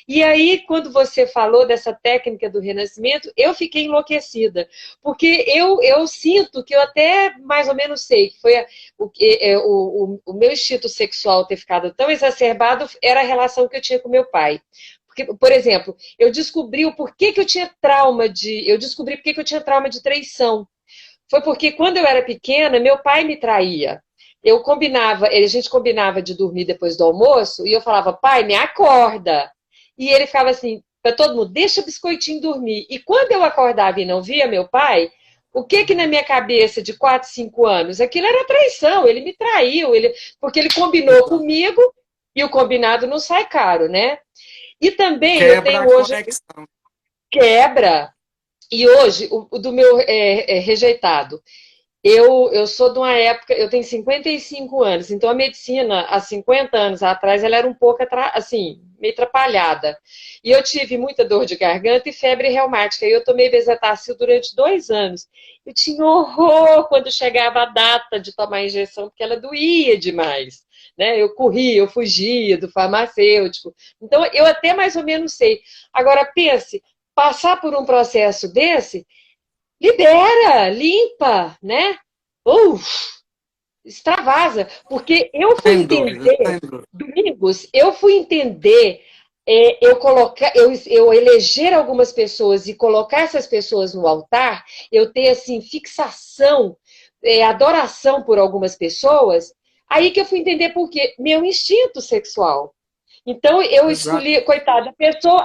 E aí, quando você falou dessa técnica do renascimento, eu fiquei enlouquecida, porque eu sinto que eu até mais ou menos sei que foi o meu instinto sexual ter ficado tão exacerbado era a relação que eu tinha com meu pai. Porque, por exemplo, eu descobri o porquê que eu tinha trauma de traição. Foi porque quando eu era pequena, meu pai me traía. A gente combinava de dormir depois do almoço, e eu falava, pai, me acorda. E ele ficava assim, para todo mundo, deixa o biscoitinho dormir. E quando eu acordava e não via meu pai, o que na minha cabeça de 4, 5 anos? Aquilo era traição, ele me traiu, porque ele combinou comigo, e o combinado não sai caro, né? E também eu tenho hoje... Quebra. E hoje, o do meu rejeitado, eu sou de uma época, eu tenho 55 anos, então a medicina, há 50 anos atrás, ela era um pouco, assim, meio atrapalhada. E eu tive muita dor de garganta e febre reumática, e eu tomei Bezetacil durante 2 anos. Eu tinha horror quando chegava a data de tomar a injeção, porque ela doía demais. Né? Eu corria, eu fugia do farmacêutico. Então, eu até mais ou menos sei. Agora, pense, passar por um processo desse, libera, limpa, né? Extravasa. Porque eu fui entender, Domingos, eu fui entender, eu eleger algumas pessoas e colocar essas pessoas no altar, eu ter, assim, fixação, adoração por algumas pessoas, aí que eu fui entender por quê. Meu instinto sexual. Então, eu escolhi, coitada,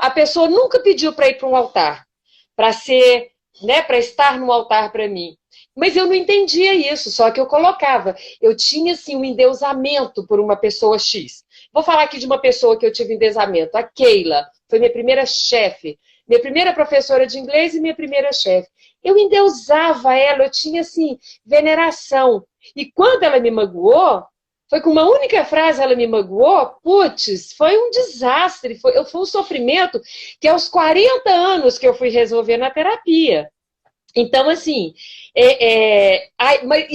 a pessoa nunca pediu para ir para um altar, para ser né, para estar no altar para mim. Mas eu não entendia isso, só que eu colocava. Eu tinha, assim, um endeusamento por uma pessoa X. Vou falar aqui de uma pessoa que eu tive endeusamento, a Keila. Foi minha primeira chefe, minha primeira professora de inglês e minha primeira chefe. Eu endeusava ela, eu tinha, assim, veneração. E quando ela me magoou, foi com uma única frase ela me magoou, putz, foi um desastre, foi um sofrimento que aos 40 anos que eu fui resolver na terapia. Então, assim,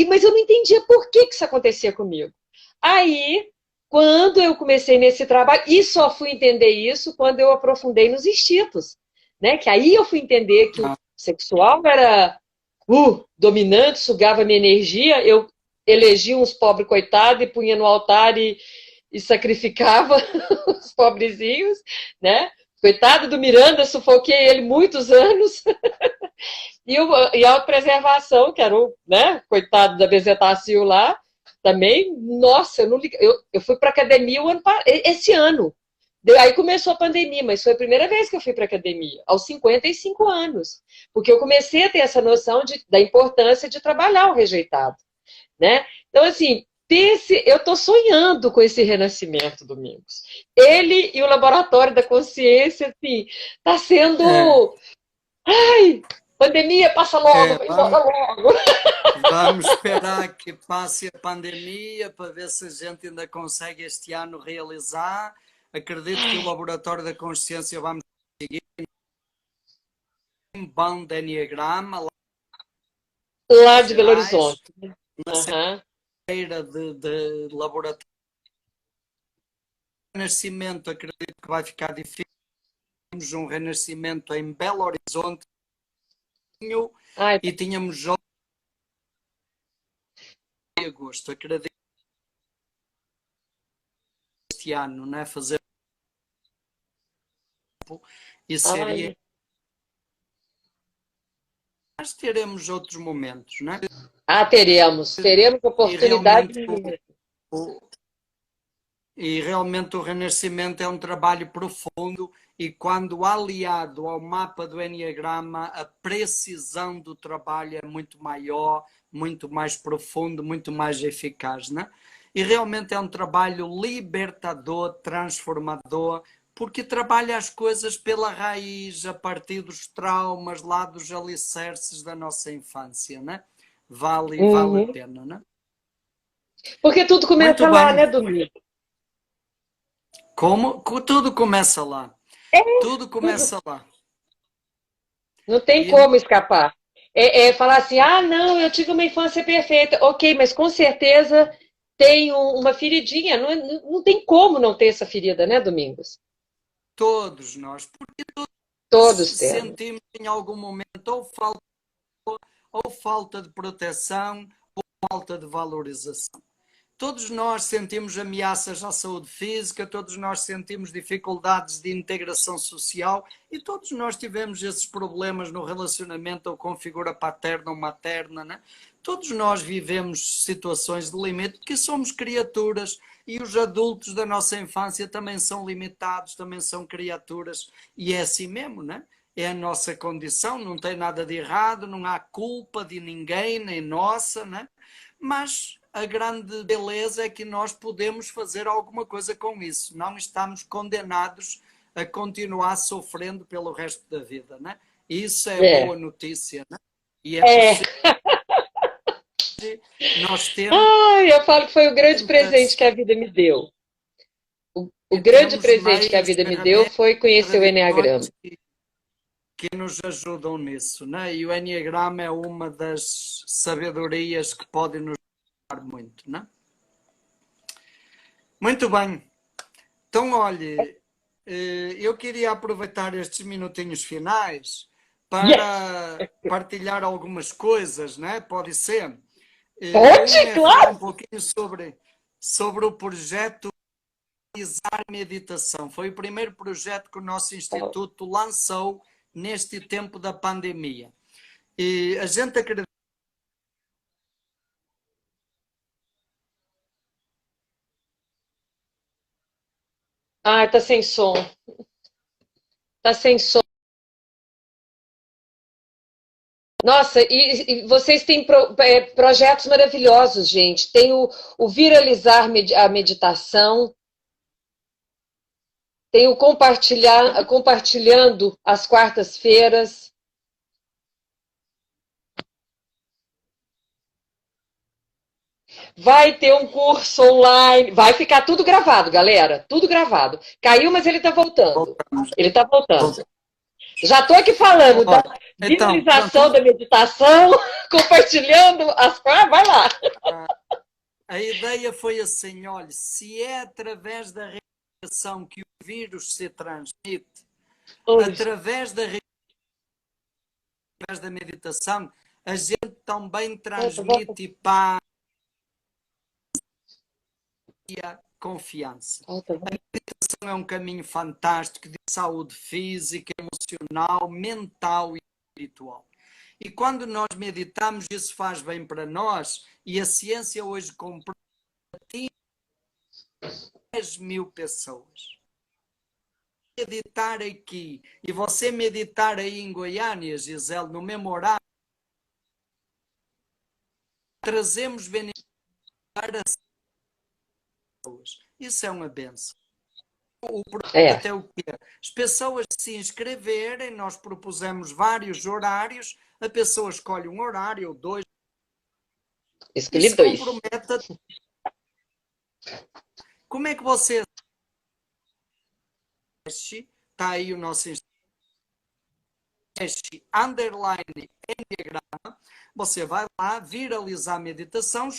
mas eu não entendia por que isso acontecia comigo. Aí, quando eu comecei nesse trabalho, e só fui entender isso quando eu aprofundei nos instintos, né? Que aí eu fui entender que o sexual era dominante, sugava minha energia, eu elegia uns pobres coitados e punha no altar e sacrificava os pobrezinhos, né? Coitado do Miranda, sufoquei ele muitos anos. E a autopreservação, que era o, né, coitado da bezetacil lá, também, nossa, eu fui para academia esse ano. Aí começou a pandemia, mas foi a primeira vez que eu fui para academia, aos 55 anos. Porque eu comecei a ter essa noção da importância de trabalhar o rejeitado, né? Então, assim, eu estou sonhando com esse renascimento, Domingos. Ele e o Laboratório da Consciência, assim, está É, sendo... Ai, pandemia, passa logo, vai embora vamos, logo. vamos esperar que passe a pandemia para ver se a gente ainda consegue este ano realizar. Acredito que o Laboratório da Consciência vamos seguir em bando de Enneagrama, lá Lá em de Belo Gerais, Horizonte. uma Uhum. feira de laboratório. Renascimento, acredito que vai ficar difícil. Temos um renascimento em Belo Horizonte Ai, e tínhamos jogos em agosto. Acredito que este ano, né, fazer e seria. ai. Mas teremos outros momentos, né? Teremos E oportunidade. realmente o, e realmente o Renascimento é um trabalho profundo e quando aliado ao mapa do Enneagrama, a precisão do trabalho é muito maior, muito mais profundo, muito mais eficaz, né? E realmente é um trabalho libertador, transformador, porque trabalha as coisas pela raiz, a partir dos traumas, lá dos alicerces da nossa infância, né? Vale a Uhum. pena, né? Porque tudo Muito começa lá, bem. né, Domingo? Como? Tudo começa lá. Tudo Tudo. começa lá. Não tem E como escapar. É falar assim, ah, não, eu tive uma infância perfeita. Ok, mas com certeza tem uma feridinha. Não, não tem como não ter essa ferida, né, Domingos? todos nós, porque Todos temos. sentimos em algum momento ou falta de proteção ou falta de valorização. Todos nós sentimos ameaças à saúde física, todos nós sentimos dificuldades de integração social e todos nós tivemos esses problemas no relacionamento ou com figura paterna ou materna, né? Todos nós vivemos situações de limite porque somos criaturas e os adultos da nossa infância também são limitados, também são criaturas e é assim mesmo, né? É a nossa condição, não tem nada de errado, não há culpa de ninguém, nem nossa, né? Mas a grande beleza é que nós podemos fazer alguma coisa com isso. Não estamos condenados a continuar sofrendo pelo resto da vida, né? Isso é É. boa notícia, né? E é É. preciso nós termos, Ai, eu falo que foi o grande presente que a vida me deu. O grande temos presente que a meios, vida me deu ferramentas, foi conhecer o Eneagrama. tradições que nos ajudam nisso, né? E o Enneagrama é uma das sabedorias que podem nos ajudar muito, né? Muito bem. Então, olhe, eu queria aproveitar estes minutinhos finais Yes! para partilhar algumas coisas, né? Pode ser. Um Pode, é falar um claro! pouquinho sobre o projeto Realizar Meditação. Foi o primeiro projeto que o nosso Instituto lançou neste tempo da pandemia. E a gente acredita. Ah, tá sem som. Tá sem som. Nossa, e vocês têm projetos maravilhosos, gente. Tem o Viralizar a Meditação, tem o Compartilhando às quartas-feiras. Vai ter um curso online. Vai ficar tudo gravado, galera. Tudo gravado. Caiu, mas ele está voltando. Ele está voltando. Já estou aqui falando da viralização da meditação, compartilhando as coisas. Vai lá. A ideia foi assim, olha, se é através da respiração que o vírus se transmite, através da meditação, a gente também transmite paz e a confiança. A meditação é um caminho fantástico de saúde física, emocional, mental e espiritual. E quando nós meditamos, isso faz bem para nós, e a ciência hoje comprova 10 mil pessoas. Meditar aqui, e você meditar aí em Goiânia, Gisele, no mesmo horário, trazemos benefícios para as pessoas. Isso é uma benção. O projeto é o quê? As pessoas se inscreverem, nós propusemos vários horários, a pessoa escolhe um horário ou dois. Escolhi dois. Como é que você... Está aí o nosso Instagram. _Enneagrama. Você vai lá, viralizar a meditação,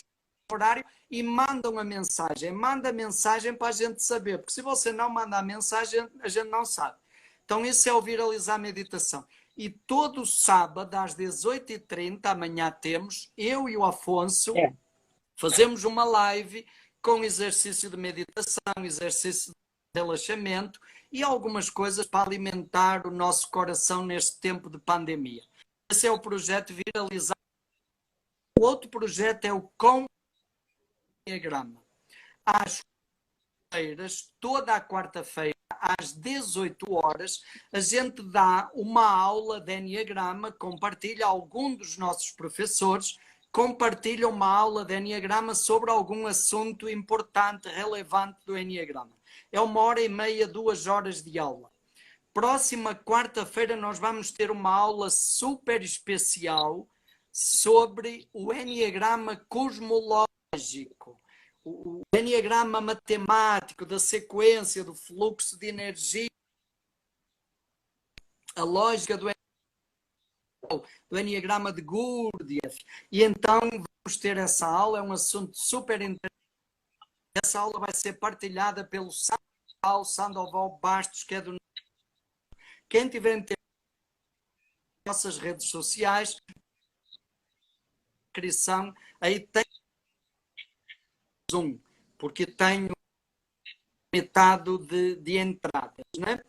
horário e manda uma mensagem. Manda mensagem para a gente saber, porque se você não mandar mensagem, a gente não sabe. Então, isso é o viralizar a meditação. E todo sábado, às 18h30, amanhã temos, eu e o Afonso, fazemos uma live com exercício de meditação, exercício de relaxamento e algumas coisas para alimentar o nosso coração neste tempo de pandemia. Esse é o projeto Viralizar. O outro projeto é o Enneagrama. Às quarta-feiras, toda a quarta-feira, às 18 horas, a gente dá uma aula de Enneagrama, compartilha algum dos nossos professores, compartilha uma aula de Enneagrama sobre algum assunto importante, relevante do Enneagrama. É 1h30, 2 horas de aula. Próxima quarta-feira nós vamos ter uma aula super especial sobre o Enneagrama cosmológico, o Enneagrama matemático, da sequência, do fluxo de energia, a lógica do Enneagrama de Gurdjieff. E então vamos ter essa aula, é um assunto super interessante. Essa aula vai ser partilhada pelo Sandoval Bastos, que é do... Quem tiver interesse nas nossas redes sociais, inscrição, aí tem Zoom, porque tenho limitado de entradas, né?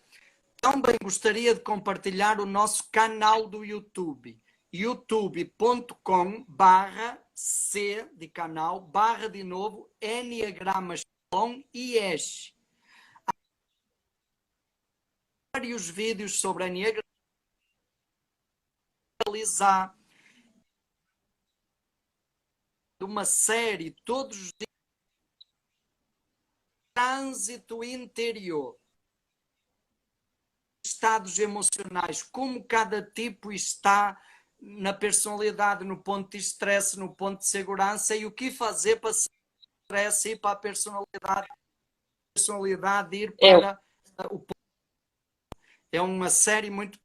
Também gostaria de compartilhar o nosso canal do YouTube, youtube.com/C de canal, de novo, Enneagrama IES. Há vários vídeos sobre Enneagrama, realizar uma série todos os dias, trânsito interior, estados emocionais, como cada tipo está na personalidade, no ponto de estresse, no ponto de segurança, e o que fazer para se estresse e para a personalidade ir para o ponto. É uma série muito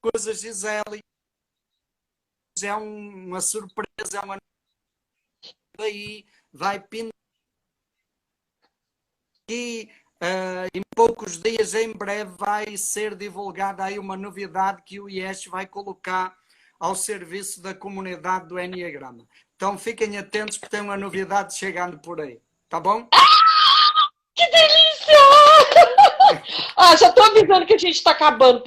coisas, Gisele, é uma surpresa, é uma aí vai pintar e em poucos dias, em breve, vai ser divulgada aí uma novidade que o IES vai colocar ao serviço da comunidade do Enneagrama. Então fiquem atentos que tem uma novidade chegando por aí, tá bom? Que delícia! Já estou avisando que a gente está acabando.